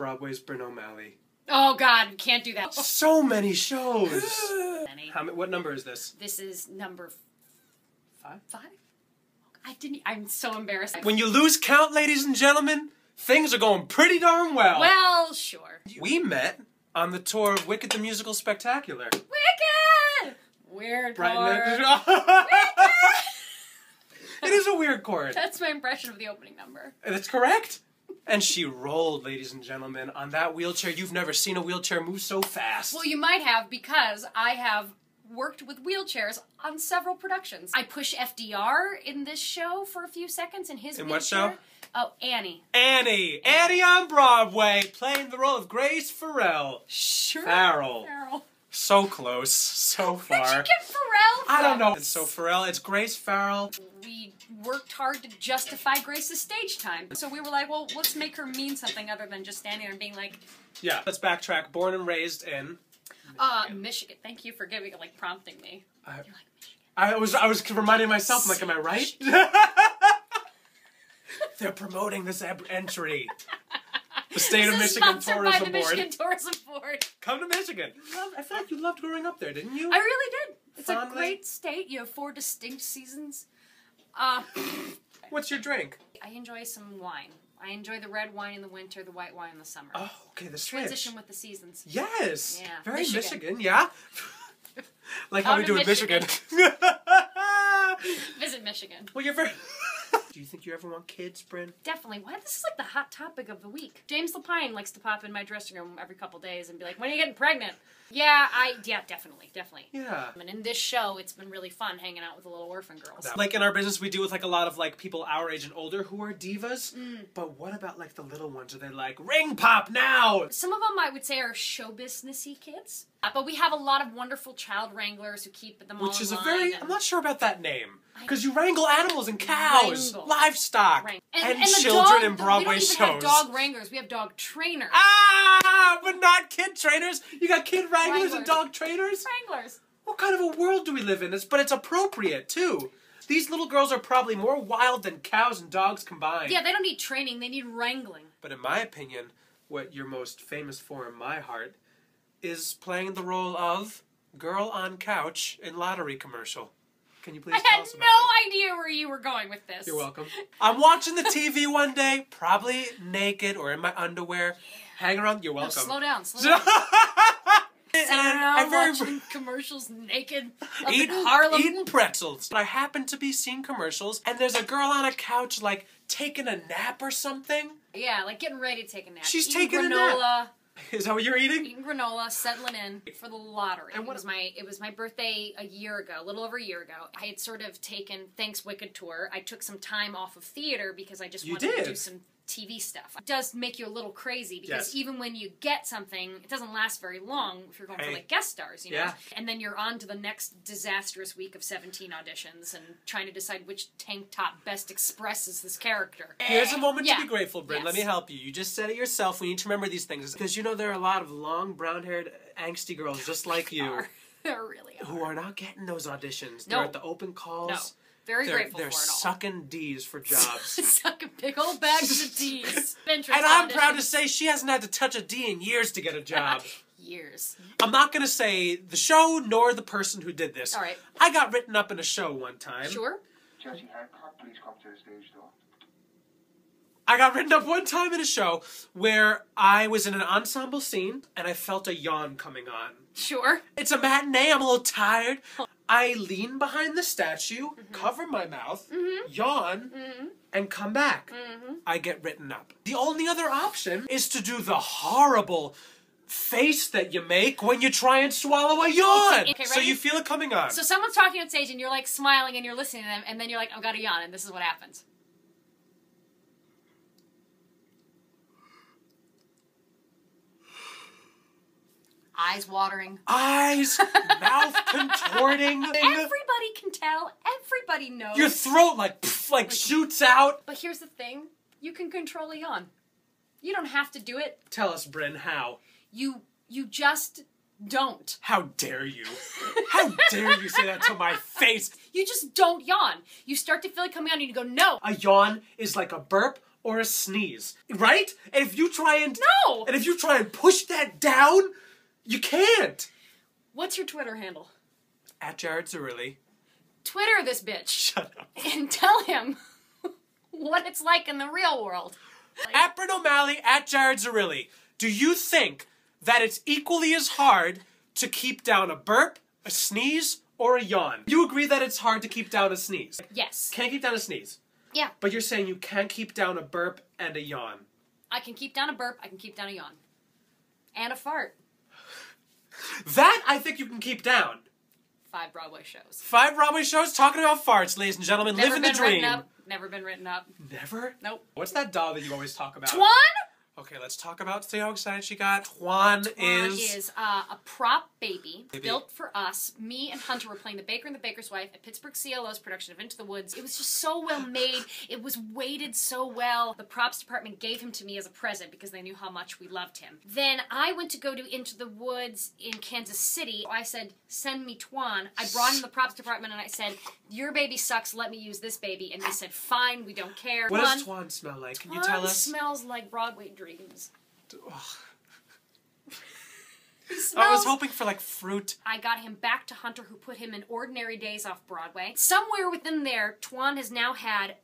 Broadway's Brynn O'Malley. Oh God, we can't do that. So many shows. What number is this? This is number 5. I'm so embarrassed. When you lose count, ladies and gentlemen, things are going pretty darn well. Well, sure. We met on the tour of Wicked the Musical Spectacular. Wicked! Weird chord. It is a weird chord. That's my impression of the opening number. That's correct. And she rolled, ladies and gentlemen, on that wheelchair. You've never seen a wheelchair move so fast. Well, you might have, because I have worked with wheelchairs on several productions. I push FDR in this show for a few seconds in his wheelchair. In what show? Oh, Annie. Annie on Broadway, playing the role of Grace Farrell. Sure. Farrell. So close, so far. Where'd you get Farrell from? I don't know. So Farrell, it's Grace Farrell. We worked hard to justify Grace's stage time. So we were like, well, let's make her mean something other than just standing there and being like... Yeah, let's backtrack. Born and raised in... Michigan. Thank you for prompting me. You're like, I Michigan. was reminding myself, I'm like, am I right? They're promoting this entry. The State of Michigan Tourism Board. By the Board. Michigan Tourism Board. Come to Michigan. I feel like you loved growing up there, didn't you? I really did. It's Fondly? a great state. You have 4 distinct seasons. What's your drink? I enjoy some wine. I enjoy the red wine in the winter, the white wine in the summer. Oh, okay, the switch. Transition with the seasons. Yes. Yeah. Very Michigan, yeah. Like Come how we do in Michigan. Visit Michigan. Well, you're very... Do you think you ever want kids, Brynn? Definitely. Why? This is like the hot topic of the week. James Lapine likes to pop in my dressing room every couple days and be like, when are you getting pregnant? Yeah, definitely. Yeah. And in this show, it's been really fun hanging out with the little orphan girls. Like in our business, we deal with like a lot of like people our age and older who are divas. But what about like the little ones? Are they like, ring pop now? Some of them I would say are show businessy kids. But we have a lot of wonderful child wranglers who keep them all in line. Which is a very... I'm not sure about that name. Because you wrangle animals and cows, livestock, and children in Broadway shows. We don't even have dog wranglers. We have dog trainers. Ah, but not kid trainers. You got kid wranglers and dog trainers? Wranglers. What kind of a world do we live in? But it's appropriate, too. These little girls are probably more wild than cows and dogs combined. Yeah, they don't need training. They need wrangling. But in my opinion, what you're most famous for in my heart is playing the role of girl on couch in lottery commercial. Can you please tell us about it? I had no idea where you were going with this. You're welcome. I'm watching the TV one day, probably naked or in my underwear, hanging around. You're welcome. No, slow down. I'm watching commercials naked in Harlem. Eating pretzels. I happen to be seeing commercials, and there's a girl on a couch, like, taking a nap or something. Yeah, like getting ready to take a nap. She's eating taking granola. a nap. Is that what you're eating? Eating granola, settling in for the lottery. And it was my birthday a year ago, a little over a year ago. I had sort of taken, thanks Wicked Tour, I took some time off of theater because I just wanted to do some TV stuff. It does make you a little crazy because even when you get something, it doesn't last very long if you're going for like guest stars, you know? Yeah. And then you're on to the next disastrous week of 17 auditions and trying to decide which tank top best expresses this character. Here's a moment to be grateful, Brynn. Yes. Let me help you. You just said it yourself. We need to remember these things. Because you know there are a lot of long, brown-haired, angsty girls just like you. There really are. Who are not getting those auditions. No. They're at the open calls. No. Very grateful for it all. They're sucking D's for jobs. Sucking big old bags of D's. And I'm proud to say she hasn't had to touch a D in years to get a job. Years. I'm not going to say the show nor the person who did this. All right. I got written up in a show one time. Sure. Jesse Hancock, please come to the stage door. I got written up one time in a show where I was in an ensemble scene and I felt a yawn coming on. Sure. It's a matinee. I'm a little tired. I lean behind the statue, cover my mouth, yawn, and come back. I get written up. The only other option is to do the horrible face that you make when you try and swallow a yawn. Okay, so you feel it coming on. So someone's talking on stage and you're like smiling and you're listening to them and then you're like, I've got a yawn and this is what happens. Eyes watering. Eyes, mouth contorting. Everybody can tell. Everybody knows. Your throat like shoots out. But here's the thing. You can control a yawn. You don't have to do it. Tell us, Brynn, how? You just don't. How dare you? How dare you say that to my face? You just don't yawn. You start to feel it coming on and you go, no. A yawn is like a burp or a sneeze, right? And if you try and No! and if you try and push that down, you can't. What's your Twitter handle? @Zirilli. Twitter this bitch. Shut up. And tell him what it's like in the real world. Brynn O'Malley, @Zirilli. Do you think that it's equally as hard to keep down a burp, a sneeze, or a yawn? You agree that it's hard to keep down a sneeze? Yes. Can't keep down a sneeze. Yeah. But you're saying you can't keep down a burp and a yawn. I can keep down a burp, I can keep down a yawn. And a fart. That I think you can keep down. 5 Broadway shows. 5 Broadway shows talking about farts, ladies and gentlemen. Living the dream. Never been written up. Never? Nope. What's that doll that you always talk about? Twan? Okay, let's talk about, see how excited she got. Twan is a prop baby built for us. Me and Hunter were playing the Baker and the Baker's Wife at Pittsburgh CLO's production of Into the Woods. It was just so well made. It was weighted so well. The props department gave him to me as a present because they knew how much we loved him. Then I went to go to Into the Woods in Kansas City. I said, send me Twan. I brought him the props department and I said, your baby sucks, let me use this baby. And they said, fine, we don't care. What does Twan smell like? Can you tell us? Twan smells like Broadway dreams. I was hoping for like fruit. I got him back to Hunter, who put him in Ordinary Days off Broadway. Somewhere within there, Twan has now had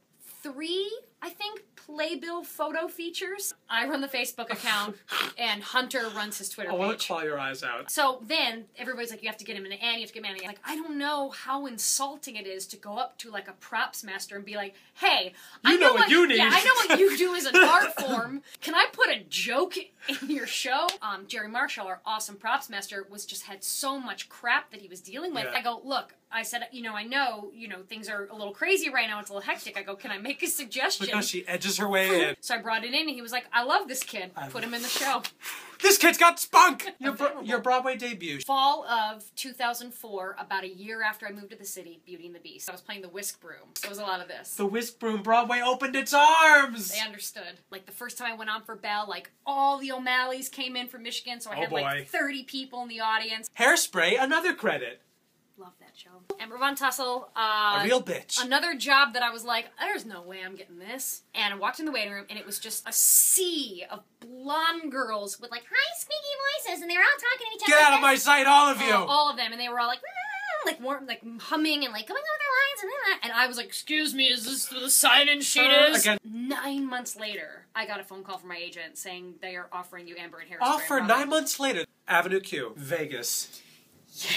3, I think, playbill photo features. I run the Facebook account, and Hunter runs his Twitter page. I want to claw your eyes out. So then, everybody's like, you have to get him an Annie, you have to get him an Annie. Like, I don't know how insulting it is to go up to, like, a props master and be like, hey, I know what you need. Yeah, I know what you do as an art form. Can I put a joke in your show? Jerry Marshall, our awesome props master, had so much crap that he was dealing with. Yeah. I go, look, I said, I know, things are a little crazy right now, it's a little hectic. I go, can I make a suggestion? Because she edges her way in. So I brought it in, and he was like, I love this kid. Put him in the show. This kid's got spunk! Your Broadway debut. Fall of 2004, about a year after I moved to the city, Beauty and the Beast. I was playing the Whisk Broom. So it was a lot of this. The Whisk Broom. Broadway opened its arms! They understood. Like, the first time I went on for Belle, like, all the O'Malleys came in from Michigan, so I had, like, 30 people in the audience. Hairspray, another credit. Love that show. Amber Von Tussle. A real bitch. Another job that I was like, there's no way I'm getting this. And I walked in the waiting room, and it was just a sea of blonde girls with, like, high, squeaky voices, and they were all talking to each other. Get out of my sight, all of you! All of them, and they were all like, warm, like humming and like going over their lines, and I was like, excuse me, is this the sign-in sheet is? Again. 9 months later, I got a phone call from my agent saying they are offering you Amber and Hairspray. Offer 9 months later. Avenue Q. Vegas. Yeah.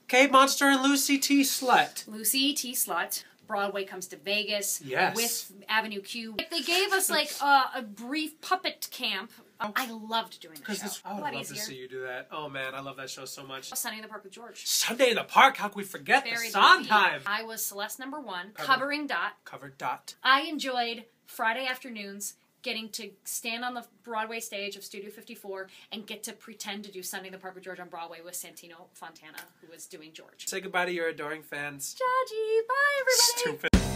Kate Monster and Lucy T. Slut. Lucy T. Slut. Broadway comes to Vegas. Yes. With Avenue Q. They gave us like a brief puppet camp. I loved doing the show. I would love to see you do that. Oh man, I love that show so much. Sunday in the Park with George. Sunday in the Park? How could we forget the Sondheim? I was Celeste #1, covering Dot. Covered Dot. I enjoyed Friday afternoons getting to stand on the Broadway stage of Studio 54 and get to pretend to do Sunday in the Park with George on Broadway with Santino Fontana, who was doing George. Say goodbye to your adoring fans. Jaji, bye everybody! Stupid.